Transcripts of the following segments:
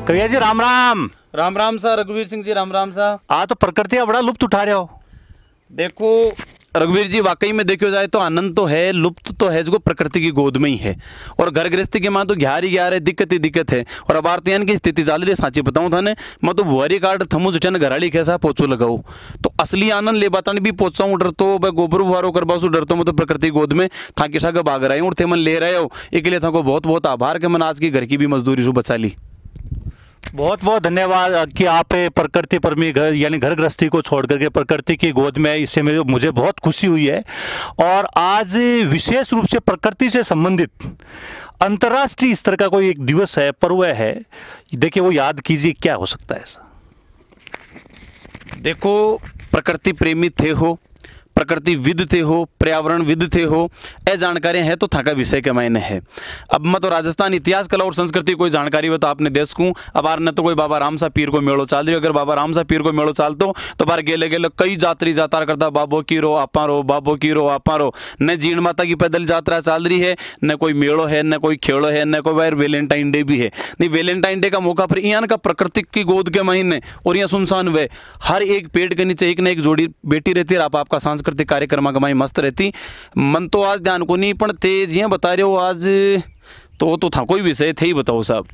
कविया जी राम राम। राम राम सा रघुवीर सिंह जी, राम राम सा। तो प्रकृति का बड़ा लुप्त उठा रहे हो। देखो रघुवीर जी, वाकई में देखो जाए तो आनंद तो है, लुप्त तो है जो प्रकृति की गोद में ही है। और घर गृहस्थी के मां तो ग्यार ही ग्यार है, दिक्कत ही दिक्कत है। और अब आरतियान की स्थिति चल रही है, साची बताऊं थाने मैं तो बुआरी काट थमू जुटन घराड़ी कैसा पोचो लगाऊ तो असली आनंद ले बाता भी पोचाऊं डर तो मैं गोबर बुहारो करवा सू डरतो मैं तो प्रकृति गोद में था किसा का भाग रहे हूँ थे मन ले रहे हो एक लिए था को बहुत बहुत आभार के मन आज की घर की भी मजदूरी सु बचा ली। बहुत बहुत धन्यवाद कि आप प्रकृति परमी घर यानी घर गृहस्थी को छोड़ करके प्रकृति की गोद में, इससे मुझे बहुत खुशी हुई है। और आज विशेष रूप से प्रकृति से संबंधित अंतर्राष्ट्रीय स्तर का कोई एक दिवस है, पर्व है, देखिए वो याद कीजिए, क्या हो सकता है ऐसा? देखो प्रकृति प्रेमी थे हो, प्रकृति विद थे हो, पर्यावरण विद थे हो, ये जानकारियां है तो थाका विषय के मायने है। अब मैं तो राजस्थान इतिहास कला और संस्कृति कोई जानकारी हो तो आपने देश को अब आर ने तो कोई बाबा रामसा पीर को मेड़ो चाल रही हो। अगर बाबा रामसा पीर को मेड़ो चालतो तो बार गेले गेले कई जात्री जातार करता बाबो की रो आपा रो, बाबो की रो आपा रो। न जीण माता की पैदल यात्रा चल रही है, न कोई मेड़ो है, न कोई खेड़ो है, न कोई बार वैलेंटाइन डे भी है। नहीं वैलेंटाइन डे का मौका पर यहाँ का प्रकृति की गोद के महीने और यहाँ सुनसान हुए हर एक पेड़ के नीचे एक न एक जोड़ी बेटी रहती है। आपका सांस्कृतिक कार्यक्रम कमाई मस्त रहती। मन तो आज ध्यान को नहीं पण ते जिया बता रहे हो आज तो था कोई विषय थे ही बताओ साहब।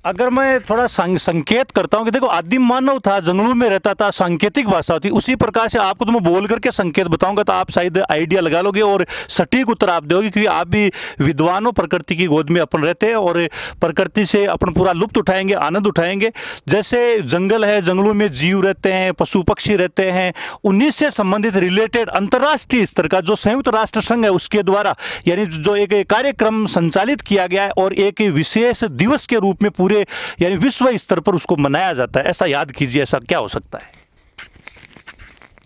अगर मैं थोड़ा संकेत करता हूं कि देखो आदिम मानव था, जंगलों में रहता था, सांकेतिक भाषा होती, उसी प्रकार से आपको तो मैं बोल करके संकेत बताऊंगा तो आप शायद आइडिया लगा लोगे और सटीक उत्तर आप दोगे, क्योंकि आप भी विद्वानों प्रकृति की गोद में अपन रहते हैं और प्रकृति से अपन पूरा लुप्त उठाएंगे, आनंद उठाएंगे। जैसे जंगल है, जंगलों में जीव रहते हैं, पशु पक्षी रहते हैं, उन्हीं से संबंधित रिलेटेड अंतर्राष्ट्रीय स्तर का जो संयुक्त राष्ट्र संघ है उसके द्वारा यानी जो एक कार्यक्रम संचालित किया गया है और एक विशेष दिवस के रूप में पूरे यानी विश्व स्तर पर उसको मनाया जाता है। ऐसा याद कीजिए, ऐसा क्या हो सकता है?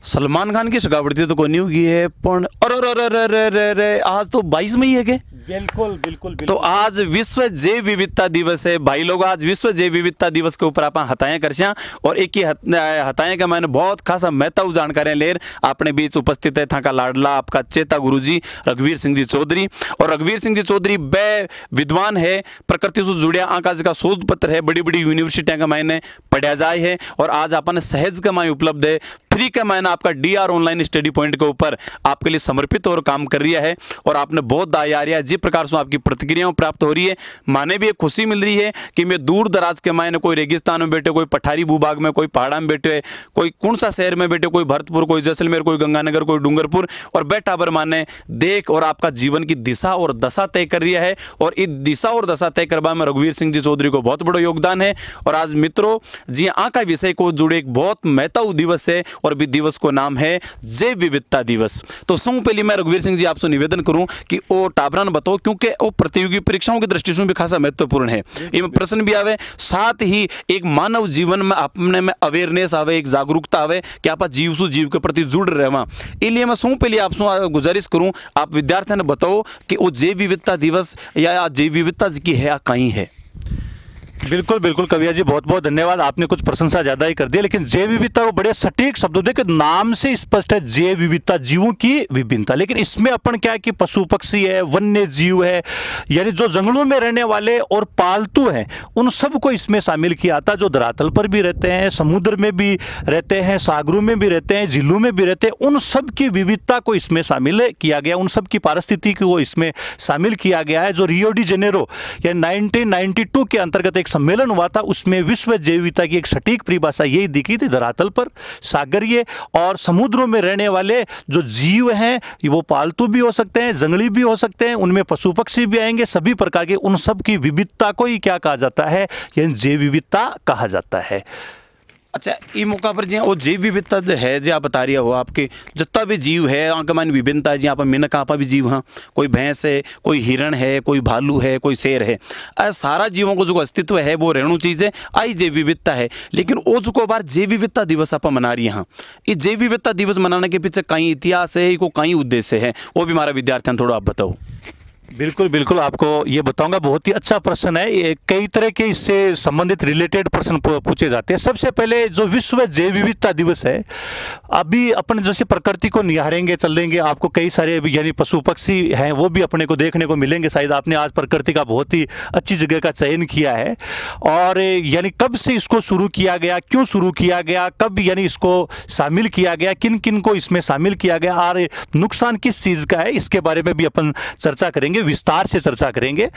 सलमान खान की सगावटी तो कोई नहीं होगी है पण अरे आज तो 22 मई है के? बिल्कुल बिल्कुल बिल्कुल। तो आज विश्व जैव विविधता दिवस है भाई लोग। आज विश्व जैव विविधता दिवस के ऊपर आप हताएं करशिया और एक ही हताएं का मैंने बहुत खासा महत्व जानकारियां लेर अपने बीच उपस्थित है था का लाडला आपका चेता गुरुजी रघुवीर सिंह जी चौधरी। और रघुवीर सिंह जी चौधरी बे विद्वान है, प्रकृति से जुड़िया आकाश का शोध पत्र है, बड़ी बड़ी यूनिवर्सिटियां का मैंने पढ़ा जाए है और आज अपन सहज का माई उपलब्ध है फ्री का मैंने आपका DR ऑनलाइन स्टडी पॉइंट के ऊपर आपके लिए समर्पित और काम कर रहा है। और आपने बहुत दाया रहा है जिस प्रकार से आपकी प्रतिक्रियाएं प्राप्त हो रही है, माने भी एक खुशी मिल रही है कि मैं दूर दराज के मायने कोई रेगिस्तान में बैठे, कोई पठारी भूभाग में, कोई पहाड़ा में बैठे, कोई कौन सा शहर में बैठे, कोई भरतपुर, कोई जैसलमेर, कोई गंगानगर, कोई डूंगरपुर और बैठा बर माने देख और आपका जीवन की दिशा और दशा तय कर रहा है। और इस दिशा और दशा तय करवा में रघुवीर सिंह जी चौधरी को बहुत बड़ा योगदान है। और आज मित्रों जी आका विषय को जुड़े एक बहुत महत्व दिवस है और भी दिवस को नाम है जैव विविधता दिवस। तो सबसे पहले मैं रघुवीर सिंह जी आपसे निवेदन करूं कि वो टाबरान बताओ, क्योंकि वो प्रतियोगी परीक्षाओं की दृष्टि से भी खासा महत्वपूर्ण है। ये प्रश्न भी आवे, साथ ही एक मानव जीवन में अपने में अवेयरनेस आवे, एक जागरूकता आवे कि आप जीव सु जीव के प्रति जुड़ रहे वहां। इसलिए मैं सबसे पहले आपसे गुजारिश करूं, आप विद्यार्थियों ने बताओ कि वो जैव विविधता दिवस या जैव विविधता की है या कहीं है? बिल्कुल बिल्कुल कविया जी, बहुत बहुत धन्यवाद। आपने कुछ प्रशंसा ज्यादा ही कर दी, लेकिन जैव विविधता वो बड़े सटीक शब्दों देखिए नाम से स्पष्ट है, जैव विविधता जीवों की विभिन्नता। लेकिन इसमें अपन क्या है कि पशु पक्षी है, वन्य जीव है, यानी जो जंगलों में रहने वाले और पालतू हैं उन सबको इसमें शामिल किया जाता है। जो धरातल पर भी रहते हैं, समुद्र में भी रहते हैं, सागरों में भी रहते हैं, झीलों में भी रहते हैं, उन सब की विविधता को इसमें शामिल किया गया, उन सब की पारिस्थितिकी को इसमें शामिल किया गया है। जो रियो डी जेनेरो या 1992 के अंतर्गत एक सम्मेलन हुआ था, उसमें विश्व जैव विविधता की एक सटीक परिभाषा यही दिखी थी। धरातल पर सागरीय और समुद्रों में रहने वाले जो जीव हैं वो पालतू भी हो सकते हैं, जंगली भी हो सकते हैं, उनमें पशु पक्षी भी आएंगे, सभी प्रकार के उन सब की विविधता को ही क्या कहा जाता है, यानी जैव विविधता कहा जाता है। अच्छा, ये मौका पर जी वो जैव विविधता है जो आप बता रही हो, आपके जितना भी जीव है आंका मान विभिन्नता है जी, आप मिनक आपा भी जीव हाँ, कोई भैंस है, कोई हिरण है, कोई भालू है, कोई शेर है, सारा जीवों को जो अस्तित्व है वो रेणु चीज़ है, आई जैव विविधता है। लेकिन वो जो बार जैव विविधता दिवस आप मना रही हैं, ये जैव विविधता दिवस मनाने के पीछे कहीं इतिहास है, को कहीं उद्देश्य है, वो भी हमारा विद्यार्थियों थोड़ा आप बताओ। बिल्कुल बिल्कुल, आपको ये बताऊंगा, बहुत ही अच्छा प्रश्न है ये। कई तरह के इससे संबंधित रिलेटेड प्रश्न पूछे जाते हैं। सबसे पहले जो विश्व जैव विविधता दिवस है, अभी अपन जैसे प्रकृति को निहारेंगे चलेंगे, आपको कई सारे यानी पशु पक्षी हैं वो भी अपने को देखने को मिलेंगे। शायद आपने आज प्रकृति का बहुत ही अच्छी जगह का चयन किया है। और यानी कब से इसको शुरू किया गया, क्यों शुरू किया गया, कब यानी इसको शामिल किया गया, किन किन को इसमें शामिल किया गया और नुकसान किस चीज़ का है, इसके बारे में भी अपन चर्चा करेंगे, विस्तार से चर्चा करेंगे।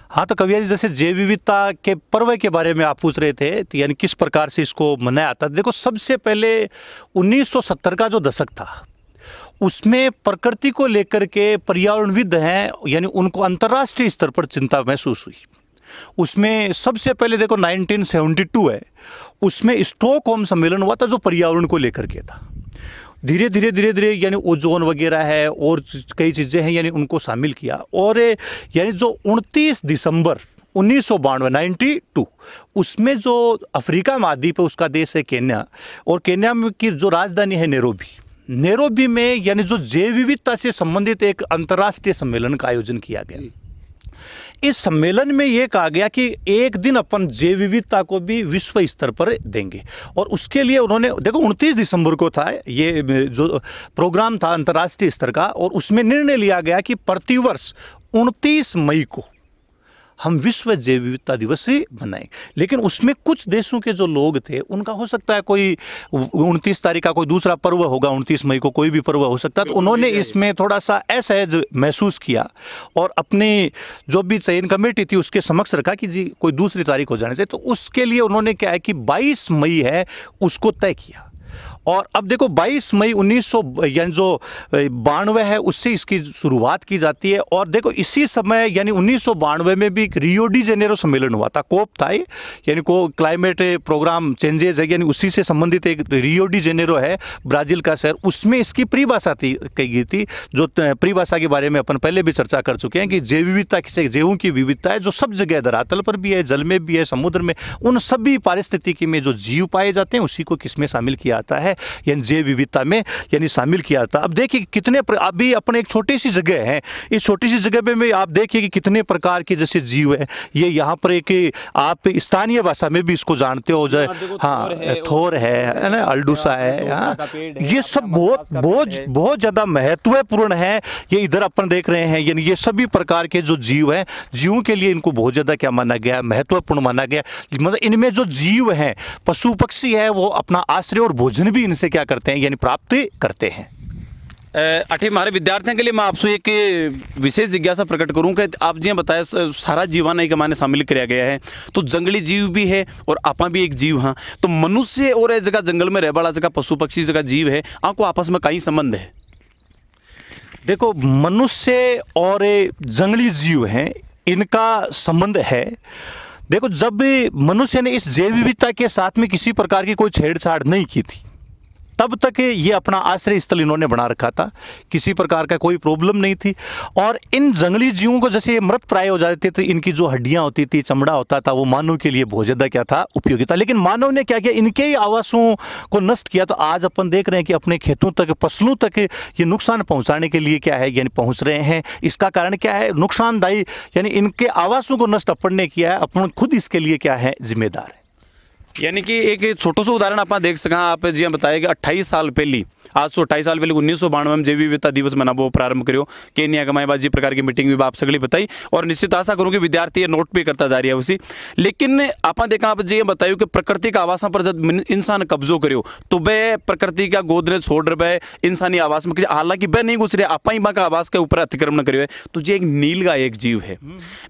हाँ, तो कविया जी, जैसे जैव विविधता के पर्व के बारे में आप पूछ रहे थे, तो यानी किस प्रकार से इसको मनाया जाता है। देखो, सबसे पहले 1970 का जो दशक था, उसमें प्रकृति को लेकर के पर्यावरणविद हैं, यानी उनको अंतर्राष्ट्रीय स्तर पर चिंता महसूस हुई। उसमें सबसे पहले देखो 1972 है, उसमें स्टॉकहोम सम्मेलन हुआ था जो पर्यावरण को लेकर के था। धीरे धीरे यानी ओजोन वगैरह है और कई चीज़ें हैं, यानी उनको शामिल किया। और यानी जो 29 दिसंबर 1992 उसमें जो अफ्रीका महाद्वीप है उसका देश है केन्या, और केन्या में की जो राजधानी है नैरोबी में यानी जो जैव विविधता से संबंधित एक अंतर्राष्ट्रीय सम्मेलन का आयोजन किया गया। इस सम्मेलन में यह कहा गया कि एक दिन अपन जैव विविधता को भी विश्व स्तर पर देंगे, और उसके लिए उन्होंने देखो 29 दिसंबर को था ये जो प्रोग्राम था अंतर्राष्ट्रीय स्तर का, और उसमें निर्णय लिया गया कि प्रतिवर्ष 29 मई को हम विश्व जैव विविधता दिवस ही मनाएं। लेकिन उसमें कुछ देशों के जो लोग थे, उनका हो सकता है कोई 29 तारीख का कोई दूसरा पर्व होगा, 29 मई को कोई भी पर्व हो सकता है, तो उन्होंने इसमें थोड़ा सा असहज महसूस किया और अपनी जो भी चयन कमेटी थी उसके समक्ष रखा कि जी कोई दूसरी तारीख हो जाने से। तो उसके लिए उन्होंने क्या है कि 22 मई है उसको तय किया। और अब देखो 22 मई 1900 यानी जो 92 है उससे इसकी शुरुआत की जाती है। और देखो इसी समय यानी 1992 में भी रियो डी जेनेरो सम्मेलन हुआ था, कोप था ये, यानी को क्लाइमेट प्रोग्राम चेंजेस है, यानी उसी से संबंधित एक रियो डी जेनेरो है ब्राजील का शहर, उसमें इसकी परिभाषा थी कही गई थी। जो परिभाषा के बारे में अपन पहले भी चर्चा कर चुके हैं कि जैव विविधता किसे जैवों की विविधता है जो सब जगह धरातल पर भी है, जल में भी है, समुद्र में, उन सभी पारिस्थितिकी में जो जीव पाए जाते हैं उसी को किसमें शामिल किया जाता है, यानी जैव विविधता में यानी शामिल किया जाता है। अब देखिए कितने अभी अपन एक छोटी सी जगह है, इस छोटी सी जगह में आप देखिए कि कितने प्रकार के जैसे जीव है। ये यहाँ पर एक आप स्थानीय भाषा में भी इसको जानते हो, जो हाँ थोर है ना, अल्डूसा है, हाँ, ये सब बहुत ज़्यादा महत्वपूर्ण है। ये इधर अपन देख रहे हैं, यानी ये सभी प्रकार के जो जीव हैं, जीवों के लिए इनको बहुत ज़्यादा क्या माना गया, महत्वपूर्ण माना गया। मतलब इनमें जो जीव हैं, पशु पक्षी है, वो अपना आश्रय और भोजन भी इनसे क्या करते हैं, यानी प्राप्त करते हैं। अठी हमारे विद्यार्थियों के लिए मैं आपसे एक विशेष जिज्ञासा प्रकट करूं कि आप जी बताया सारा जीवन एक माने शामिल किया गया है, तो जंगली जीव भी है और आपा भी एक जीव हाँ, तो मनुष्य और जगह जंगल में रहने वाला जगह पशु पक्षी जगह जीव है, आपको आपस में कई संबंध है? देखो मनुष्य और जंगली जीव हैं, इनका संबंध है। देखो जब मनुष्य ने इस जैव विविधता के साथ में किसी प्रकार की कोई छेड़छाड़ नहीं की थी, तब तक ये अपना आश्रय स्थल इन्होंने बना रखा था, किसी प्रकार का कोई प्रॉब्लम नहीं थी। और इन जंगली जीवों को जैसे मृत प्राय हो जाते थे, तो इनकी जो हड्डियां होती थी, चमड़ा होता था, वो मानव के लिए बहुत ज़्यादा क्या था, उपयोगी था। लेकिन मानव ने क्या किया, इनके ही आवासों को नष्ट किया। तो आज अपन देख रहे हैं कि अपने खेतों तक, फसलों तक ये नुकसान पहुँचाने के लिए क्या है, यानी पहुँच रहे हैं। इसका कारण क्या है, नुकसानदायी, यानी इनके आवासों को नष्ट अपन ने किया है, अपन खुद इसके लिए क्या है, जिम्मेदार है। यानी कि एक छोटो सा उदाहरण आप देख सका, आप जी बताया कि 28 साल पहले, आज से 28 साल पहले 1992 में जैव विविधता दिवस मनाबो प्रारंभ करो केन्या कमाईबाजी प्रकार की मीटिंग भी आप सगली बताई, और निश्चित आशा करूँ कि विद्यार्थी ये नोट भी करता जा रही है उसी। लेकिन आप देखा, आप जी बतायु कि प्रकृति का आवास पर जब इंसान कब्जो करो तो वह प्रकृति का गोद ने छोड़ रहे इंसानी आवास में, हालांकि वह नहीं घुस रहे, आप ही का आवास के ऊपर अतिक्रमण करियो है। तो जी एक नीलगाय एक जीव है,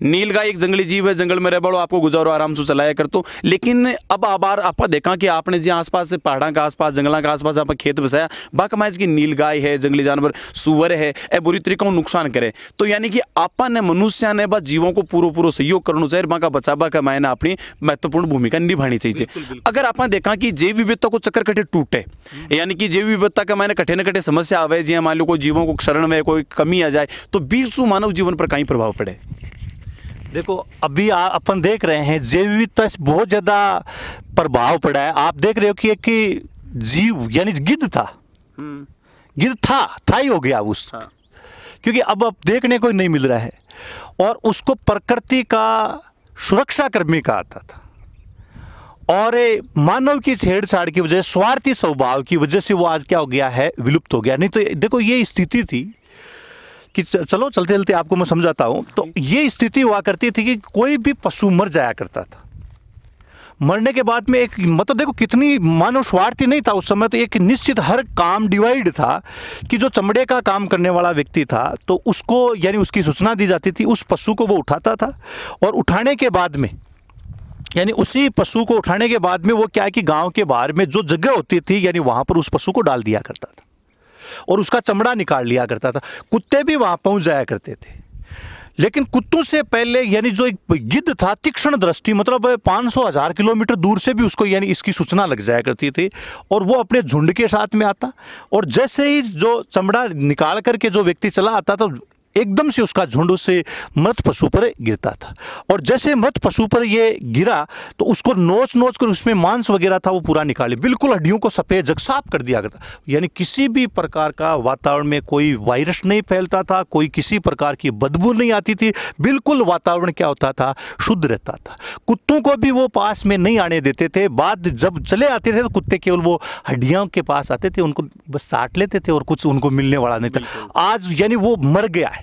नीलगाय एक जंगली जीव है, जंगल में रह बड़ो, आपको गुजारो आराम से चलाया कर। तो लेकिन अब बार आप देखा कि आपने जी आसपास से पहाड़ा के आसपास, जंगलों के आसपास आप खेत बसाया, बाकमाइज की नीलगाय है, जंगली जानवर सुअर है, ए बुरी तरीकों नुकसान करे। तो यानी कि आपा ने मनुष्य ने बस जीवों को पूरा सहयोग करना चाहिए, बाका बचावा का मायने अपनी महत्वपूर्ण भूमिका निभानी चाहिए। अगर आप देखा कि जैव विविधता को चक्कर कटे टूटे, यानी कि जैव विविधता का मायने कटे न कटे समस्या आवे, जी मान लो कोई जीवों को क्षरण में कोई कमी आ जाए, तो बीसु मानव जीवन पर कहीं प्रभाव पड़े। देखो अभी अपन देख रहे हैं जैव विविधता से बहुत ज़्यादा प्रभाव पड़ा है। आप देख रहे हो कि एक जीव यानी गिद्ध था, गिद्ध था ही हो गया उस, क्योंकि अब देखने को नहीं मिल रहा है। और उसको प्रकृति का सुरक्षा कर्मी कहा आता था, और मानव की छेड़छाड़ की वजह, स्वार्थी स्वभाव की वजह से वो आज क्या हो गया है, विलुप्त हो गया। नहीं तो देखो ये स्थिति थी कि चलो चलते चलते आपको मैं समझाता हूं। तो ये स्थिति हुआ करती थी कि कोई भी पशु मर जाया करता था, मरने के बाद में एक मतलब देखो कितनी मानव स्वार्थी नहीं था उस समय, तो एक निश्चित हर काम डिवाइड था कि जो चमड़े का काम करने वाला व्यक्ति था तो उसको यानी उसकी सूचना दी जाती थी, उस पशु को वो उठाता था, और उठाने के बाद में यानी उसी पशु को उठाने के बाद में वो क्या है कि गांव के बाहर में जो जगह होती थी यानी वहां पर उस पशु को डाल दिया करता था और उसका चमड़ा निकाल लिया करता था। कुत्ते भी वहां पहुंच जाया करते थे, लेकिन कुत्तों से पहले यानी जो एक गिद्ध था, तीक्ष्ण दृष्टि, मतलब 500,000 किलोमीटर दूर से भी उसको यानी इसकी सूचना लग जाया करती थी, और वो अपने झुंड के साथ में आता, और जैसे ही जो चमड़ा निकाल करके जो व्यक्ति चला आता तो एकदम से उसका झुंड उससे मृत पशु पर गिरता था, और जैसे मृत पशु पर ये गिरा तो उसको नोच नोच कर उसमें मांस वगैरह था वो पूरा निकाले, बिल्कुल हड्डियों को सफेद साफ कर दिया करता। यानी किसी भी प्रकार का वातावरण में कोई वायरस नहीं फैलता था, कोई किसी प्रकार की बदबू नहीं आती थी, बिल्कुल वातावरण क्या होता था, शुद्ध रहता था। कुत्तों को भी वो पास में नहीं आने देते थे, बाद जब चले आते थे तो कुत्ते केवल वो हड्डियों के पास आते थे, उनको बस साट लेते थे और कुछ उनको मिलने वाला नहीं था। आज यानी वो मर गया है,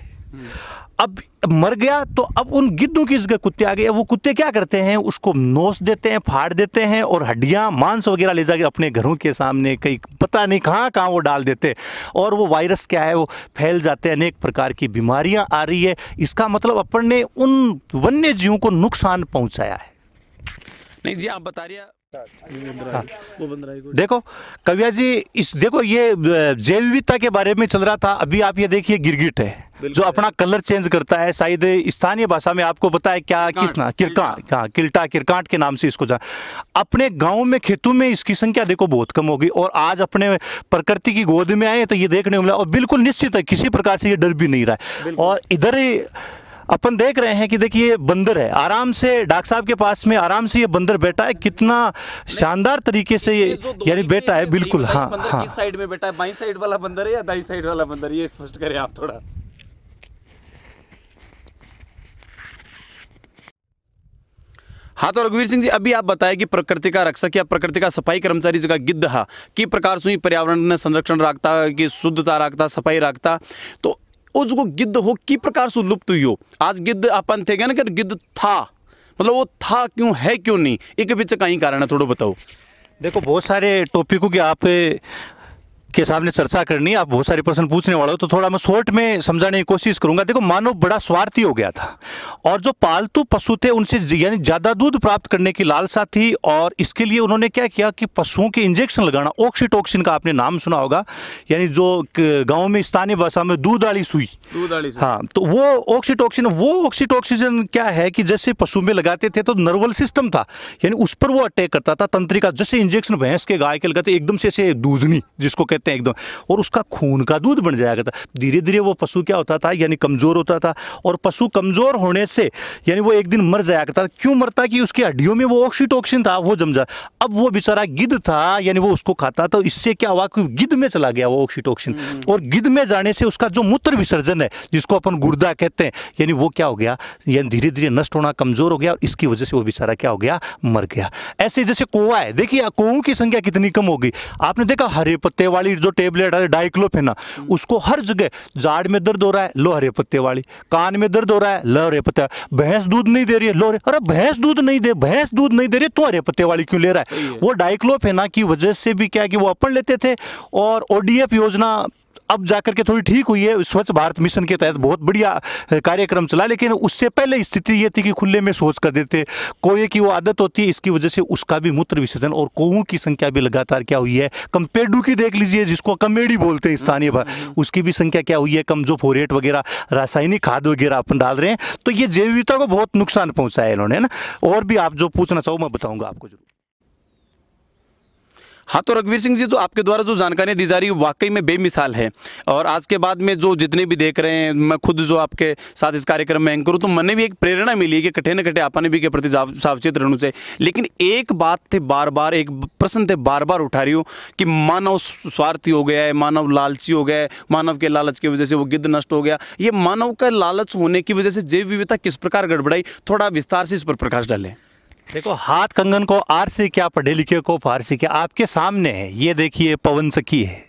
अब मर गया तो अब उन गिद्धों की जगह कुत्ते आ गए। वो कुत्ते क्या करते हैं, उसको नोच देते हैं, फाड़ देते हैं, और हड्डियां मांस वगैरह ले जाकर अपने घरों के सामने कहीं पता नहीं कहाँ कहाँ वो डाल देते हैं, और वो वायरस क्या है वो फैल जाते हैं, अनेक प्रकार की बीमारियां आ रही है। इसका मतलब अपन ने उन वन्य जीवों को नुकसान पहुंचाया है। नहीं जी, आप बता रही है। हाँ। देखो कविया जी, इस देखो ये जैव विविधता के बारे में चल रहा था, अभी आप ये देखिए गिरगिट है जो अपना कलर चेंज करता है, शायद स्थानीय भाषा में आपको पता है क्या, किस ना, किरकाट के नाम से इसको अपने गांव में खेतों में इसकी संख्या देखो बहुत कम होगी, और आज अपने प्रकृति की गोद में आए तो ये देखने को मिला, और बिल्कुल निश्चित है किसी प्रकार से ये डर भी नहीं रहा है। और इधर ही अपन देख रहे हैं कि देखिए बंदर है, आराम से डॉक्टर साहब के पास में आराम से ये बंदर बैठा है, कितना शानदार तरीके से ये यानी बैठा है, बिल्कुल। हाँ हाँ, किस साइड में बैठा है, बाईं साइड वाला बंदर है या दाईं साइड वाला बंदर, ये स्पष्ट करें आप थोड़ा। हाँ तो रघुवीर सिंह जी, अभी आप बताएं कि प्रकृति का रक्षक या प्रकृति का सफाई कर्मचारी जगह गिद्ध हा की प्रकार से पर्यावरण ने संरक्षण रखता, की शुद्धता रखता, सफाई रखता, तो वो जो गिद्ध हो की प्रकार से लुप्त हुई हो। आज गिद्ध अपन थे क्या ना कि गिद्ध था, मतलब वो था क्यों है क्यों नहीं, एक पीछे कहीं कारण है, थोड़ा बताओ। देखो बहुत सारे टॉपिकों की आप के सामने चर्चा करनी है, आप बहुत सारे प्रश्न पूछने वाले हो, तो थोड़ा मैं शॉर्ट में समझाने की कोशिश करूंगा। देखो मानव बड़ा स्वार्थी हो गया था, और जो पालतू पशु थे उनसे यानी ज्यादा दूध प्राप्त करने की लालसा थी, और इसके लिए उन्होंने क्या किया कि पशुओं के इंजेक्शन लगाना, ऑक्सीटोक्सिन का आपने नाम सुना होगा, यानी जो गाँव में स्थानीय भाषा में दूध वाली सुई। हाँ, तो वो ऑक्सीटोक्सिन क्या है कि जैसे पशु में लगाते थे तो नर्वल सिस्टम था, यानी उस पर वो अटैक करता था, तंत्रिका, जैसे इंजेक्शन भैंस के गाय के लगाते एकदम से ऐसे दूधनी जिसको कहते हैं एकदम, और उसका खून का दूध बन जाया करता। धीरे धीरे वो पशु क्या होता था, यानी कमजोर होता था, और पशु कमजोर होने से यानी वो एक दिन मर जाया करता। क्यों मरता कि उसकी हड्डियों में वो ऑक्सीटोक्सिन था, वो जम जा। अब वो बेचारा गिद्ध था, यानी वो उसको खाता, तो इससे क्या हुआ कि गिद्ध में चला गया वो ऑक्सीटोक्सिन, और गिद्ध में जाने से उसका जो मूत्र विसर्जन है जिसको अपन गुर्दा कहते हैं, यानी वो क्या हो गया, यानी धीरे धीरे नष्ट होना, कमजोर हो गया, और इसकी वजह से वो बेचारा क्या हो गया, मर गया। ऐसे जैसे कौवा है, देखिए कौवों की संख्या कितनी कम हो गई। आपने देखा हरे पत्ते वाली जो टेबलेट है डाइक्लोफेना, उसको हर जगह, जाड़ में दर्द हो रहा है, लो हरे पत्ते वाली, कान में दर्द हो रहा है, लो हरे पत्ते, भैंस दूध नहीं दे रही है, लो अरे भैंस दूध नहीं दे रही तो हरे पत्ते वाली क्यों ले रहा है। वो डाइक्लोफेना की वजह से भी क्या कि वो अपन लेते थे, और ओडीएफ योजना अब जाकर के थोड़ी ठीक हुई है, स्वच्छ भारत मिशन के तहत बहुत बढ़िया कार्यक्रम चला, लेकिन उससे पहले स्थिति ये थी कि खुले में शौच कर देते, कोए की वो आदत होती है, इसकी वजह से उसका भी मूत्र विसर्जन, और कौओं की संख्या भी लगातार क्या हुई है कम। पेड़ू की देख लीजिए, जिसको कमेडी बोलते हैं स्थानीय भाषा, उसकी भी संख्या क्या हुई है कम, जो फोरेट वगैरह रासायनिक खाद वगैरह अपन डाल रहे हैं, तो ये जैव विविधता को बहुत नुकसान पहुंचाया इन्होंने ना। और भी आप जो पूछना चाहो मैं बताऊंगा आपको जरूर। हाँ, तो रघुवीर सिंह जी, जो आपके द्वारा जो जानकारी दी जा रही है वाकई में बेमिसाल है। और आज के बाद में जो जितने भी देख रहे हैं, मैं खुद जो आपके साथ इस कार्यक्रम में एंकर हूँ, तो मैंने भी एक प्रेरणा मिली कि कटे न कटे आपने भी के प्रति सावचेत रहना चाहिए। लेकिन एक बात थे बार बार, एक प्रश्न थे बार बार उठा रही हूँ कि मानव स्वार्थी हो गया है, मानव लालची हो गया है, मानव के लालच की वजह से वो गिद्ध नष्ट हो गया। ये मानव का लालच होने की वजह से जैव विविधता किस प्रकार गड़बड़ाई, थोड़ा विस्तार से इस पर प्रकाश डालें। देखो, हाथ कंगन को आर से क्या, पढ़े लिखे को पार से क्या, आपके सामने है। ये देखिए पवन सखी है,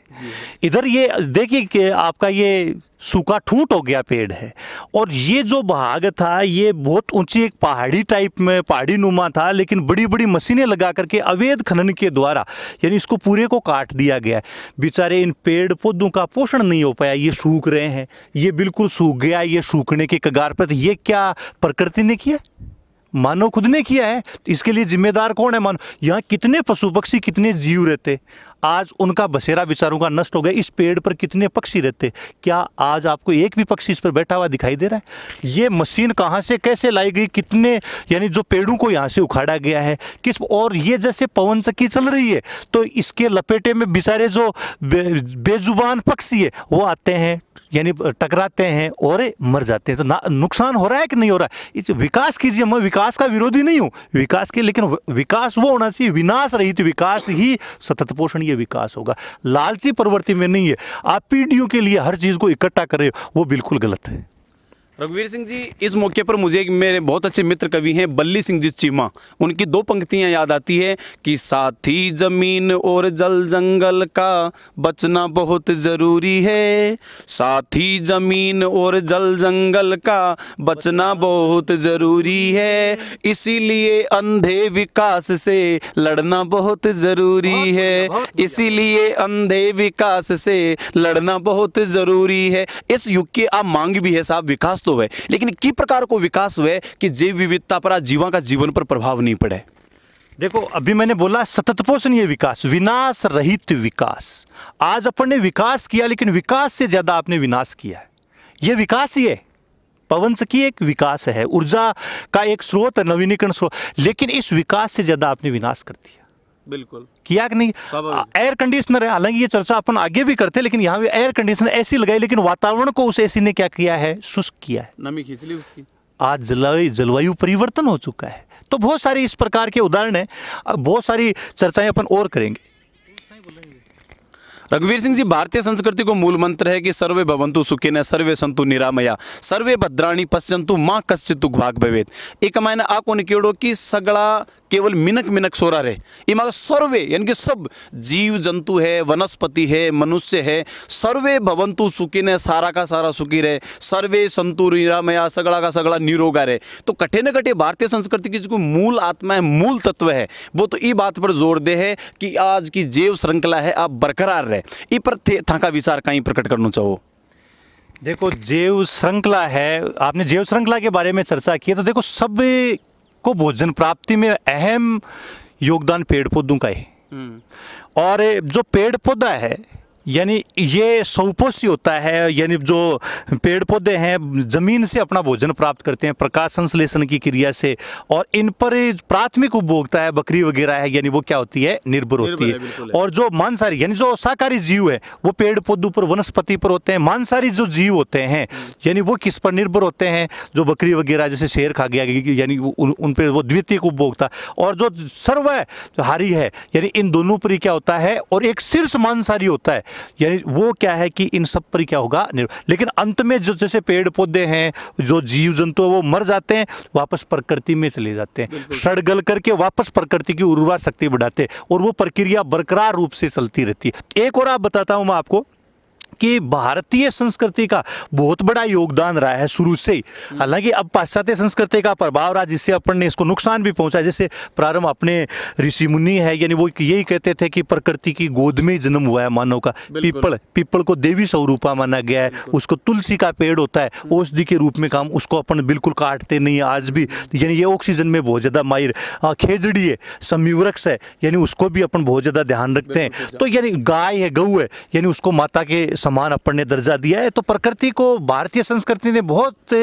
इधर ये देखिए कि आपका ये सूखा ठूंठ हो गया पेड़ है। और ये जो भाग था ये बहुत ऊंची एक पहाड़ी टाइप में, पहाड़ी नुमा था, लेकिन बड़ी बड़ी मशीनें लगा करके अवैध खनन के द्वारा यानी इसको पूरे को काट दिया गया। बेचारे इन पेड़ पौधों का पोषण नहीं हो पाया, ये सूख रहे हैं, ये बिल्कुल सूख गया, ये सूखने के कगार पर। ये क्या प्रकृति ने किया? मानव खुद ने किया है। इसके लिए जिम्मेदार कौन है? मानव। यहाँ कितने पशु पक्षी, कितने जीव रहते, आज उनका बसेरा बेचारों का नष्ट हो गया। इस पेड़ पर कितने पक्षी रहते, क्या आज आपको एक भी पक्षी इस पर बैठा हुआ दिखाई दे रहा है? ये मशीन कहाँ से कैसे लाई गई, कितने यानी जो पेड़ों को यहाँ से उखाड़ा गया है किस, और ये जैसे पवन चक्की चल रही है तो इसके लपेटे में बेचारे जो बेजुबान पक्षी है वो आते हैं, यानी टकराते हैं और मर जाते हैं। तो नुकसान हो रहा है कि नहीं हो रहा है? इस विकास कीजिए, मैं विकास का विरोधी नहीं हूँ, विकास के, लेकिन विकास वो होना चाहिए विनाश रहित विकास ही सतत पोषण ये विकास होगा। लालची प्रवृत्ति में नहीं है। आप पीढ़ियों के लिए हर चीज को इकट्ठा कर रहे हो, वो बिल्कुल गलत है। रघुवीर सिंह जी, इस मौके पर मुझे एक मेरे बहुत अच्छे मित्र कवि हैं बल्ली सिंह जी चीमा, उनकी दो पंक्तियां याद आती है कि साथी जमीन और जल जंगल का बचना बहुत ज़रूरी है, साथी जमीन और जल जंगल का बचना बहुत ज़रूरी है, इसीलिए अंधे विकास से लड़ना बहुत ज़रूरी है, इसीलिए अंधे विकास से लड़ना बहुत ज़रूरी है। इस युग की आप मांग भी है साहब, विकास तो है, लेकिन किस प्रकार को विकास हुए कि जैव विविधता पर जीवों का जीवन पर प्रभाव नहीं पड़े? देखो, अभी मैंने बोला सतत पोषण ये विकास, विनाश रहित विकास। आज अपन ने विकास किया, लेकिन विकास से ज्यादा आपने विनाश किया है। ये विकास ही है, पवन की एक विकास है, ऊर्जा का एक स्रोत है, नवीनीकरण स्रोत, लेकिन इस विकास से ज्यादा आपने विनाश कर दिया। बिल्कुल किया कि नहीं? एयर कंडीशनर है, हालांकि ये चर्चा अपन आगे भी करते हैं, लेकिन यहाँ भी एयर कंडीशनर ऐसी लगाई, लेकिन वातावरण को उस एसी ने क्या किया है? शुष्क किया है, नमी खींच ली उसकी। आज जलवायु परिवर्तन हो चुका है। तो बहुत सारे इस प्रकार के उदाहरण है, बहुत सारी चर्चाएं अपन और करेंगे। रघुवीर सिंह जी, भारतीय संस्कृति को मूल मंत्र है कि सर्वे भवन्तु सुखिनः सर्वे सन्तु निरामया सर्वे भद्राणि पश्यन्तु मां कश्चित् दुःख भाग भवेत्। एक मायने आ कोण केवड़ो कि सगळा केवल मिनक मिनक सोरा रहे, इमा सर्वे यानी कि सब जीव जंतु है, वनस्पति है, मनुष्य है, सर्वे भवन्तु सुखिनः, सारा का सारा सुखी रहे, सर्वे सन्तु निरामया, सगड़ा का सगड़ा निरोगा रहे। तो कटे न कटे भारतीय संस्कृति की जो मूल आत्मा है, मूल तत्व है, वो तो ई बात पर जोर दे है कि आज की जैव श्रृंखला है आप बरकरार रहे। ई पर था का विचार कहीं प्रकट करना चाहो? देखो, जैव श्रृंखला है, आपने जैव श्रृंखला के बारे में चर्चा की है, तो देखो सब को भोजन प्राप्ति में अहम योगदान पेड़ पौधों का है। और जो पेड़ पौधा है यानी ये सौपोषी होता है, यानी जो पेड़ पौधे हैं जमीन से अपना भोजन प्राप्त करते हैं प्रकाश संश्लेषण की क्रिया से, और इन पर प्राथमिक उपभोक्ता है बकरी वगैरह है, यानी वो क्या होती है? निर्भर होती है। और जो मांसाहारी यानी जो शाकाहारी जीव है वो पेड़ पौधों पर, वनस्पति पर होते हैं। मांसाहारी जो जीव होते हैं यानी वो किस पर निर्भर होते हैं? जो बकरी वगैरह जैसे शेर खा गया, यानी उन पर वो द्वितीयक उपभोक्ता। और जो सर्वहारी है यानी इन दोनों पर क्या होता है? और एक शीर्ष मांसाहारी होता है, यानी वो क्या है कि इन सब पर क्या होगा? लेकिन अंत में जो जैसे पेड़ पौधे हैं, जो जीव जंतु वो मर जाते हैं, वापस प्रकृति में चले जाते हैं, सड़ गल करके वापस प्रकृति की उर्वरा शक्ति बढ़ाते हैं, और वो प्रक्रिया बरकरार रूप से चलती रहती है। एक और आप बताता हूं मैं आपको कि भारतीय संस्कृति का बहुत बड़ा योगदान रहा है शुरू से ही। हालांकि अब पाश्चात्य संस्कृति का प्रभाव रहा, जिससे अपन ने इसको नुकसान भी पहुंचा। जैसे प्रारंभ अपने ऋषि मुनि है, यानी वो यही कहते थे कि प्रकृति की गोद में जन्म हुआ है मानव का। पीपल को देवी स्वरूपा माना गया है। उसको तुलसी का पेड़ होता है औषधि के रूप में काम, उसको अपन बिल्कुल काटते नहीं आज भी, यानी ये ऑक्सीजन में बहुत ज्यादा माहिर। खेजड़ी है, समीवृक्ष है, यानी उसको भी अपन बहुत ज्यादा ध्यान रखते हैं। तो यानी गाय है, गऊ है, यानी उसको माता के समान अपन ने दर्जा दिया है। तो प्रकृति को भारतीय संस्कृति ने बहुत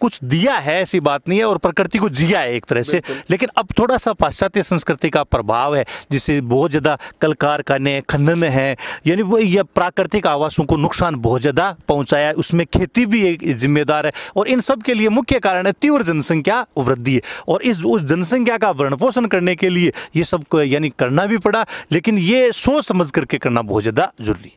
कुछ दिया है, ऐसी बात नहीं है, और प्रकृति को जिया है एक तरह से। लेकिन अब थोड़ा सा पाश्चात्य संस्कृति का प्रभाव है, जिससे बहुत ज़्यादा कल कारखाने, खनन है, यानी वो ये प्राकृतिक आवासों को नुकसान बहुत ज़्यादा पहुँचाया है। उसमें खेती भी एक जिम्मेदार है, और इन सब के लिए मुख्य कारण है तीव्र जनसंख्या वृद्धि है। और उस जनसंख्या का भरण पोषण करने के लिए ये सब यानी करना भी पड़ा, लेकिन ये सोच समझ करके करना बहुत ज़्यादा जरूरी।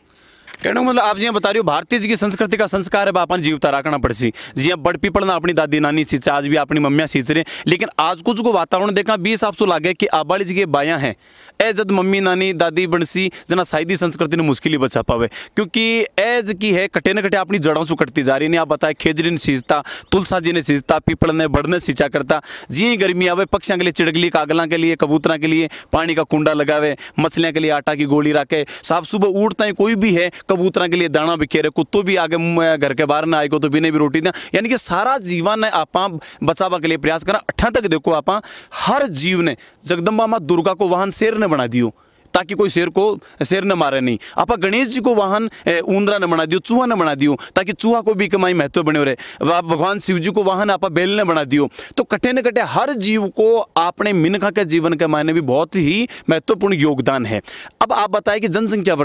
कहने को मतलब आप जी बता रही हो भारतीय जी की संस्कृति का संस्कार है अपन जीवता रखना पड़सी जी। बड़ पीपल अपनी दादी नानी सींचे, आज भी अपनी मम्मियाँ सींच रहे। लेकिन आज कुछ को वातावरण देखा 20 आप सो लागे कि आबाड़ी जी के बायाँ हैं ए जब मम्मी नानी दादी बनसी जना साइदी संस्कृति ने मुश्किल ही बचा पावे, क्योंकि एज की है कटे न कटे अपनी जड़ों से कटती जा रही। नहीं आप बताए खेजरी ने सींचता, तुलसा जी ने सींचता, पीपल ने बड़ ने सींचा करता। जी गर्मी आवे पक्षियों के लिए, चिड़गली कागलों के लिए, कबूतरा के लिए पानी का कुंडा लगावे, मछलियों के लिए आटा की गोली रखे, साफ सुबह उठता है कोई भी है कबूतरा के लिए दाना बिखेरे, कुत्तों भी आगे घर के बाहर ना आएगो तो बिने भी रोटी दें। यानी कि सारा जीवन आप बचावा के लिए प्रयास करा। अठा तक देखो आप हर जीव ने जगदम्बा माँ दुर्गा को वाहन शेर ने बना दियो ताकि कोई शेर न मारे नहीं। आप गणेश जी को वाहन ऊंदरा ने बना दियो, चूहा ने बना दियो ताकि चूहा को भी कमाई महत्व बने रहे। भगवान शिव जी को वाहन आप बेल ने बना दियो। तो कटे न कटे हर जीव को आपने मिनखा के जीवन के मायने भी बहुत ही महत्वपूर्ण योगदान है। अब आप बताएं कि जनसंख्या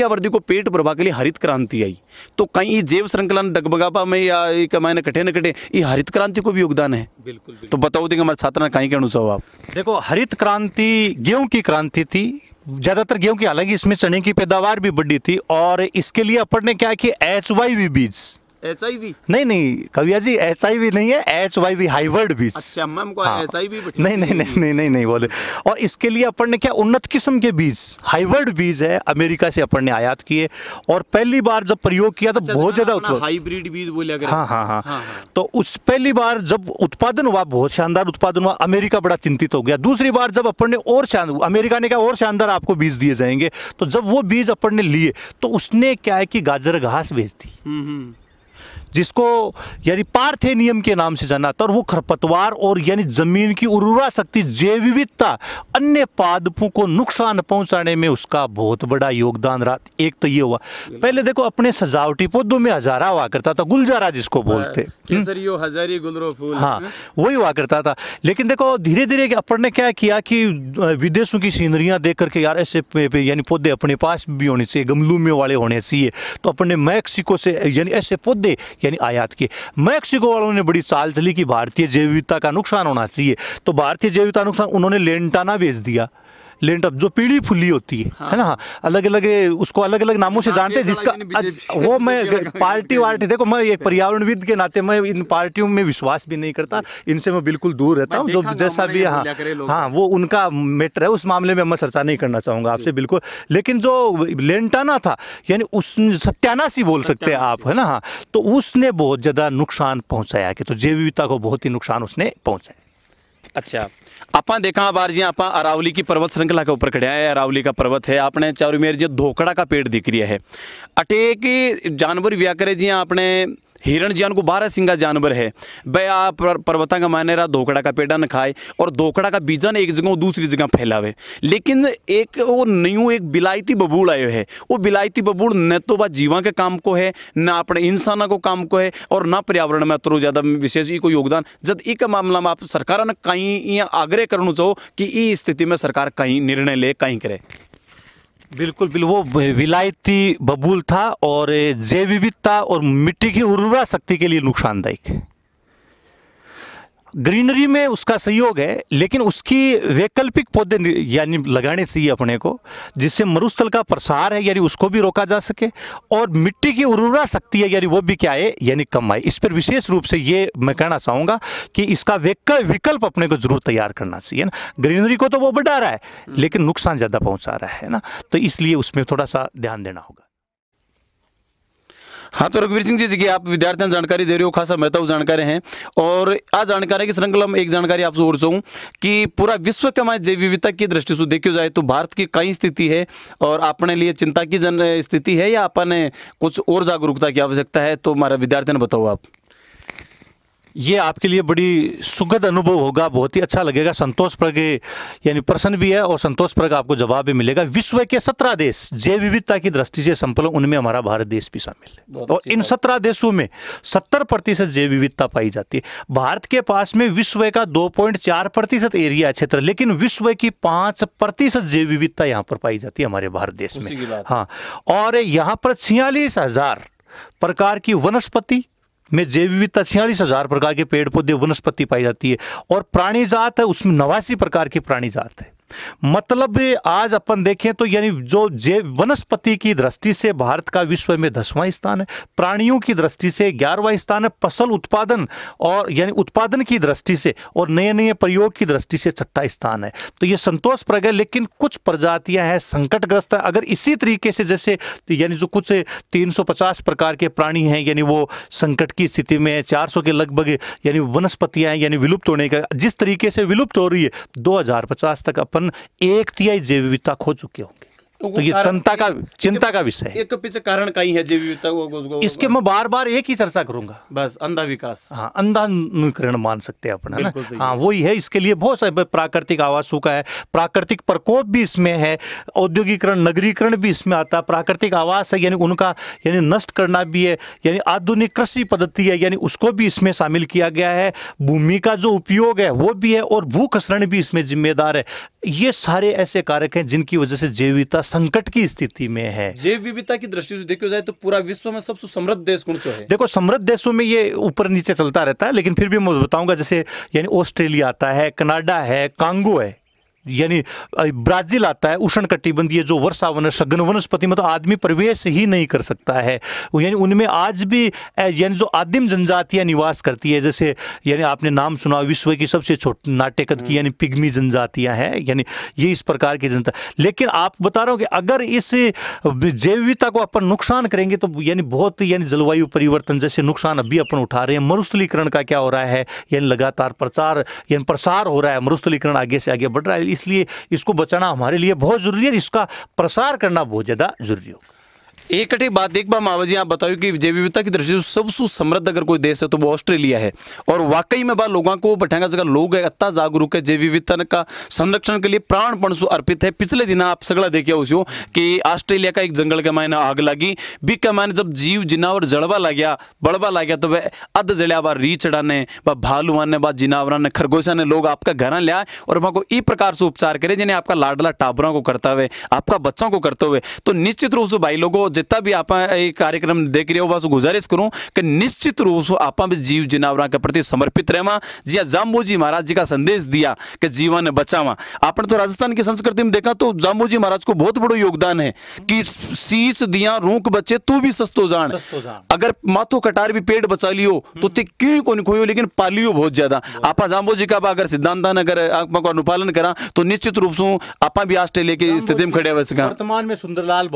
वृद्धि को पेट भरवा के लिए हरित क्रांति आई, तो कहीं जैव श्रृंखला डगबगापा में या मायने कटे न कटे ये हरित क्रांति को भी योगदान है। बिल्कुल। तो बताओ देंगे हमारे छात्र ने कहीं कहना चाहो आप। देखो हरित क्रांति गेहूं की क्रांति थी, ज्यादातर गेहूं की, हालांकि इसमें चने की पैदावार भी बढ़ी थी। और इसके लिए अपन ने क्या कि HYV बीज, HIV नहीं कविया जी HIV नहीं है, HYV हाइब्रिड बीज। अच्छा हमको HIV नहीं बोले। और इसके लिए अपन ने क्या उन्नत किस्म के बीज, हाइब्रिड बीज है, अमेरिका से अपन ने आयात किए। और पहली बार जब प्रयोग किया तो बहुत ज्यादा हाइब्रिड बीज बोले अगर। हाँ। तो उस पहली बार जब उत्पादन हुआ, बहुत शानदार उत्पादन हुआ, अमेरिका बड़ा चिंतित हो गया। दूसरी बार जब अपन ने और शानदार, अमेरिका ने कहा और शानदार आपको बीज दिए जाएंगे, तो जब वो बीज अपन ने लिए तो उसने क्या है कि गाजर घास भेज दी, जिसको यानी पार्थेनियम के नाम से जाना था। और वो खरपतवार और यानी जमीन की उर्वरा शक्ति, जैव विविधता, अन्य पादपों को नुकसान पहुंचाने में उसका बहुत बड़ा योगदान रहा। एक तो ये हुआ। पहले देखो अपने सजावटी पौधों में हजारा हुआ करता था, गुलजारा जिसको बोलते, केसरियो हजारी गुलरो फूल, हाँ वही हुआ करता था। लेकिन देखो धीरे धीरे अपन ने क्या किया कि विदेशों की सीनरियां देख करके यार ऐसे यानी पौधे अपने पास भी होने चाहिए, गमलों में वाले होने चाहिए। तो अपन ने मैक्सिको से यानी ऐसे पौधे यानी आयात किए। मैक्सिको वालों ने बड़ी चाल चली कि भारतीय जैव विविधता का नुकसान होना चाहिए, तो भारतीय जैव विविधता नुकसान उन्होंने लेंटाना भेज दिया। लेंट जो पीली फुली होती है ना, अलग अलग उसको अलग अलग नामों से जानते हैं, जिसका वो मैं पार्टी देखो मैं एक पर्यावरणविद के नाते मैं इन पार्टियों में विश्वास भी नहीं करता, इनसे मैं बिल्कुल दूर रहता हूँ। जो जैसा भी हाँ वो उनका मैटर है, उस मामले में मैं चर्चा नहीं करना चाहूँगा आपसे बिल्कुल। लेकिन जो लेंटाना था यानी उस सत्यानाशी बोल सकते हैं आप, है ना, हाँ, तो उसने बहुत ज़्यादा नुकसान पहुँचाया कि तो जैव विविधता को बहुत ही नुकसान उसने पहुँचाया। अच्छा आपा देखा बार जी आप अरावली की पर्वत श्रृंखला के ऊपर खड़े हैं। अरावली का पर्वत है, आपने चारों मेर जी धोकड़ा का पेड़ दिख रहा है। अटे की जानवर व्या करे जी आपने हिरण जियान को 12 सिंगा जानवर है भाई आप पर्वता का मायने रहा धोकड़ा का पेड़ा न खाए और धोकड़ा का बीजन एक जगह दूसरी जगह फैलावे। लेकिन एक वो न्यू एक बिलायती बबूल आयो है, वो बिलायती बबूल न तो बात जीवा के काम को है, ना अपने इंसाना को काम को है, और ना पर्यावरण में तो ज़्यादा विशेष को योगदान। जब एक मामला में आप सरकार ने कहीं आग्रह करना चाहो कि इस स्थिति में सरकार कहीं निर्णय ले, कहीं करे। बिल्कुल वो विलायती बबूल था और जैव विविधता और मिट्टी की उर्वरा शक्ति के लिए नुकसानदायक है। ग्रीनरी में उसका सहयोग है, लेकिन उसकी वैकल्पिक पौधे यानी लगाने चाहिए अपने को, जिससे मरुस्थल का प्रसार है यानी उसको भी रोका जा सके, और मिट्टी की उर्वरा शक्ति है यानी वो भी क्या है यानी कम आए। इस पर विशेष रूप से ये मैं कहना चाहूँगा कि इसका विकल्प अपने को जरूर तैयार करना चाहिए ना। ग्रीनरी को तो वो बढ़ा रहा है लेकिन नुकसान ज़्यादा पहुँचा रहा है ना, तो इसलिए उसमें थोड़ा सा ध्यान देना होगा। हाँ तो रघुवीर सिंह जी की आप विद्यार्थियों जानकारी दे रहे हो, खासा महत्व जानकारी हैं। और आज जानकारी की श्रृंखला में एक जानकारी आपसे और चाहूँ कि पूरा विश्व के हमारे जैव विविधता की दृष्टि से देखी जाए तो भारत की कई स्थिति है और अपने लिए चिंता की स्थिति है या अपने कुछ और जागरूकता की आवश्यकता है, तो हमारे विद्यार्थियों ने बताओ आप। ये आपके लिए बड़ी सुखद अनुभव होगा, बहुत ही अच्छा लगेगा। संतोषप्रद यानी प्रश्न भी है और संतोषप्रद आपको जवाब भी मिलेगा। विश्व के 17 देश जैव विविधता की दृष्टि से संपन्न, उनमें हमारा भारत देश भी शामिल है। और इन 17 देशों में 70% जैव विविधता पाई जाती है। भारत के पास में विश्व का 2.4% एरिया क्षेत्र, लेकिन विश्व की 5% जैव विविधता यहाँ पर पाई जाती है हमारे भारत देश में। हाँ, और यहाँ पर 46,000 प्रकार की वनस्पति में जैव विविधता, 46,000 प्रकार के पेड़ पौधे वनस्पति पाई जाती है। और प्राणी जात है उसमें 89 प्रकार की प्राणी जात है। मतलब आज अपन देखें तो यानी जो जैव वनस्पति की दृष्टि से भारत का विश्व में 10वां स्थान है, प्राणियों की दृष्टि से 11वां स्थान है, फसल उत्पादन और यानी उत्पादन की दृष्टि से और नए नए प्रयोग की दृष्टि से 6वां स्थान है। तो ये संतोषप्रद है। लेकिन कुछ प्रजातियां हैं संकटग्रस्त है। अगर इसी तरीके से जैसे यानी जो कुछ 350 प्रकार के प्राणी हैं यानी वो संकट की स्थिति में, 400 के लगभग यानी वनस्पतियां यानी विलुप्त होने का, जिस तरीके से विलुप्त हो रही है 2050 तक अपन 1/3 जैव विविधता खो चुके होंगे। तो ये चिंता का विषय है। एक पीछे कारण कहीं है जैव विविधता इसके मैं बार बार एक ही चर्चा करूंगा, बस अंधा विकास। हाँ, अंधानुकरण मान सकते हैं अपन, है ना। हाँ, वही है। इसके लिए बहुत सारे प्राकृतिक आवासों का है, प्राकृतिक प्रकोप भी इसमें है, औद्योगिकरण नगरीकरण भी इसमें आता है। प्राकृतिक आवास है यानी उनका यानी नष्ट करना भी है, यानी आधुनिक कृषि पद्धति है यानी उसको भी इसमें शामिल किया गया है। भूमि का जो उपयोग है वो भी है और भूखसरण भी इसमें जिम्मेदार है। ये सारे ऐसे कारक हैं जिनकी वजह से जैव विविधता संकट की स्थिति में है। जैव विविधता की दृष्टि से देखा जाए तो पूरा विश्व में सबसे समृद्ध देश कौन सा है? देखो, समृद्ध देशों में ये ऊपर नीचे चलता रहता है, लेकिन फिर भी मैं बताऊंगा। जैसे यानी ऑस्ट्रेलिया आता है, कनाडा है, कांगो है, यानी ब्राजील आता है, उष्णकटिबंधीय जो वर्षावन है, सघन वनस्पति में तो आदमी प्रवेश ही नहीं कर सकता है। यानी उनमें आज भी यानी जो आदिम जनजातियां निवास करती है, जैसे यानी आपने नाम सुना विश्व की सबसे छोटी नाट्यकद की यानी पिग्मी जनजातियां हैं, यानी ये इस प्रकार की जनता। लेकिन आप बता रहे हो कि अगर इस जैव विविधता को अपन नुकसान करेंगे तो यानी बहुत यानी जलवायु परिवर्तन जैसे नुकसान अभी अपन उठा रहे हैं। मरुस्थलीकरण का क्या हो रहा है, यानी लगातार प्रसार हो रहा है, मरुस्थलीकरण आगे से आगे बढ़ रहा है। इसलिए इसको बचाना हमारे लिए बहुत जरूरी है, इसका प्रसार करना बहुत ज्यादा जरूरी होगा। एक बात एक बार मावा जी आप बताओ कि जैव विविधता की दृष्टि से सबसे समृद्ध अगर कोई देश है तो वो ऑस्ट्रेलिया है। और वाकई में बात लोगों को बैठाएंगा जगह लोग इतना जागरूक है जैव विविधता का संरक्षण के लिए प्राणपण से अर्पित है। पिछले दिन आप सगड़ा देखे हो कि ऑस्ट्रेलिया का एक जंगल के मायने आग लगी, बिग के मायने जब जीव जिनावर जड़वा लग गया तो वह अध जलिया बा री चढ़ाने व भालू आने बा जिनावर ने खरगोशा ने लोग आपका घर लिया और वहां को इस प्रकार से उपचार करे जिन्हें आपका लाडला टाबरों को करता हुए आपका बच्चों को करते हुए। तो निश्चित रूप से भाई लोगों जितना भी आप कार्यक्रम देख रहे हो बस गुजारिश करूं कि निश्चित रूप से आप भी जीव जिनावरों के प्रति समर्पित रहना। जिया जाम्बूजी महाराज जी का संदेश दिया कि जीवन बचावा। आपने तो राजस्थान की संस्कृति में देखा तो जाम्बूजी महाराज को बहुत बड़ा योगदान है कि शीश दिया रूख बचे तू भी सस्तो जान। अगर माथो कटार भी पेड़ बचा लियो तो ते क्यों को नहीं खोयो लेकिन पालियो बहुत ज्यादा। आप जाम्बूजी का अगर सिद्धांतान अगर आपका अनुपालन करा तो निश्चित रूप से आप भी ऑस्ट्रेलिया की स्थिति में खड़े हुए। वर्तमान में सुंदरलाल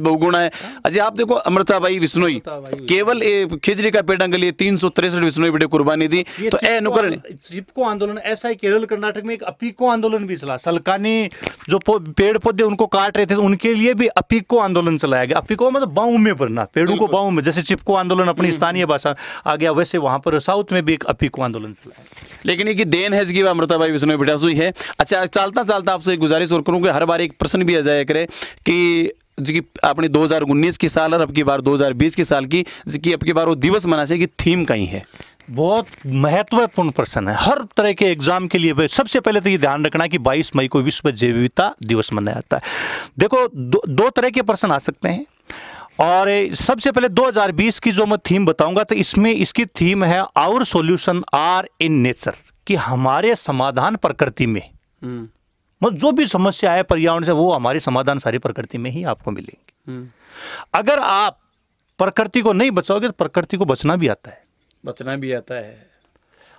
बहुगुणा है। अजय आप देखो अमृताबाई विश्नोई केवल खिजड़ी का पेड़ के लिए 363 विश्नोई बड़े कुर्बानी दी। तो अनुकरण चिपको आंदोलन ऐसा ही केरल कर्नाटक में एक अपीको आंदोलन भी चला। सलकानी जो पेड़ पौधे उनको काट रहे थे तो उनके लिए भी अपीको आंदोलन चलाया गया। अपीको मतलब बाऊ में भरना, पेड़ों को बाऊ में, जैसे चिपको आंदोलन अपनी स्थानीय भाषा आ गया वैसे वहां पर साउथ में भी एक अपीको आंदोलन चलाया। लेकिन ये देन है इसकी अमृताबाई विश्नोई बेटा हुई है। अच्छा चलता आपसे एक गुजारिश और करूँ कि हर बार एक प्रश्न भी आ जाया करे कि जी आपने 2019 की साल और अब की बार 2020 की साल की जी अब की बार वो दिवस मनाने की थीम कहीं है। बहुत महत्वपूर्ण प्रश्न है हर तरह के एग्जाम के लिए। सबसे पहले तो ये ध्यान रखना कि 22 मई को विश्व जैव विविधता दिवस मनाया जाता है। देखो दो तरह के प्रश्न आ सकते हैं और सबसे पहले 2020 की जो मैं थीम बताऊंगा तो इसमें इसकी थीम है our solution are in nature, कि हमारे समाधान प्रकृति में। मतलब जो भी समस्या है पर्यावरण से वो हमारे समाधान सारी प्रकृति में ही आपको मिलेंगे। अगर आप प्रकृति को नहीं बचाओगे तो प्रकृति को बचना भी आता है।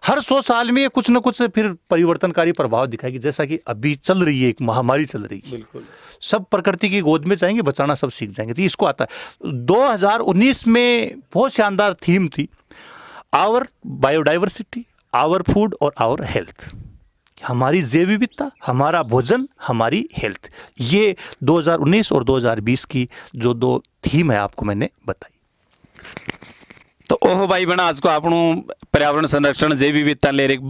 हर 100 साल में कुछ न कुछ फिर परिवर्तनकारी प्रभाव दिखाएगी, जैसा कि अभी चल रही है, एक महामारी चल रही है। बिल्कुल सब प्रकृति की गोद में जाएंगे, बचाना सब सीख जाएंगे। तो इसको आता है। 2019 में बहुत शानदार थीम थी, आवर बायोडाइवर्सिटी, आवर फूड और आवर हेल्थ। हमारी जैव विविधता, हमारा भोजन, हमारी हेल्थ। ये 2019 और 2020 की जो दो थीम है आपको मैंने बताई। तो ओहो भाई बहना आज को आपणो पर्यावरण संरक्षण जैव विविधता ले एक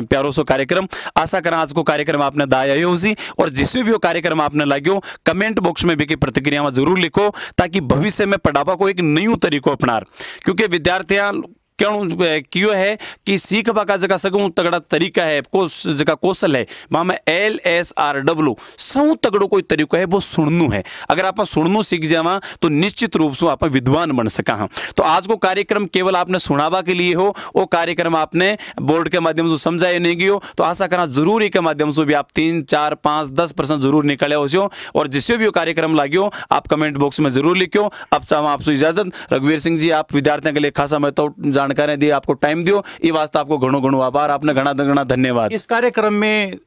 प्यारो सो कार्यक्रम आशा करा आज को कार्यक्रम आपने दाया उसी और जिससे भी वो कार्यक्रम आपने लाग्यो कमेंट बॉक्स में भी की प्रतिक्रिया में जरूर लिखो ताकि भविष्य में पढ़ावा को एक नयो तरीको अपनार क्योंकि विद्यार्थियां क्यों है कि सीखवा का जगह सगू तगड़ा तरीका है जगह कौशल है वहां में LSRW सौ तगड़ो कोई तरीको है वो सुननु है। अगर आप सुननु सीख जावा तो निश्चित रूप से आप विद्वान बन सका हाँ। तो आज को कार्यक्रम केवल आपने सुनावा के लिए हो वो कार्यक्रम आपने बोर्ड के माध्यम से समझाए नहीं गयो तो आशा करा जरूरी के माध्यम से भी आप 3, 4, 5, 10% जरूर निकले हो और जिससे भी वो कार्यक्रम लाग्यो आप कमेंट बॉक्स में जरूर लिखो। अब चाहो आपसे इजाजत। रघुवीर सिंह जी आप विद्यार्थियों के लिए खासा महत्व जानकारी दी आपको टाइम दियो ये वास्ते आपको घणो आभार आपने घना धन्यवाद। इस कार्यक्रम में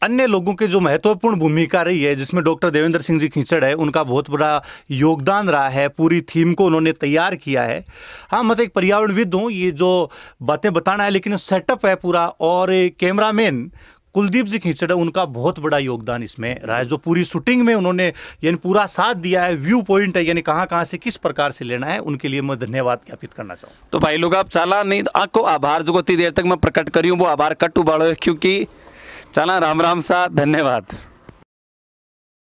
अन्य लोगों की जो महत्वपूर्ण भूमिका रही है जिसमें डॉक्टर देवेंद्र सिंह जी खींचड़ है उनका बहुत बड़ा योगदान रहा है। पूरी थीम को उन्होंने तैयार किया है। हाँ मतलब एक पर्यावरणविद हूँ ये जो बातें बताना है लेकिन सेटअप है पूरा और कैमरामैन कुलदीप जी खींचड़ है उनका बहुत बड़ा योगदान इसमें रहा है। जो पूरी शूटिंग में उन्होंने यानी पूरा साथ दिया है। व्यू पॉइंट है यानी कहाँ से किस प्रकार से लेना है उनके लिए मैं धन्यवाद ज्ञापित करना चाहूँ। तो भाई लोग आप चला नहीं आपको आभार जो इतनी देर तक मैं प्रकट करी हूँ वो आभार कट उबाड़ो क्योंकि चला राम सा धन्यवाद।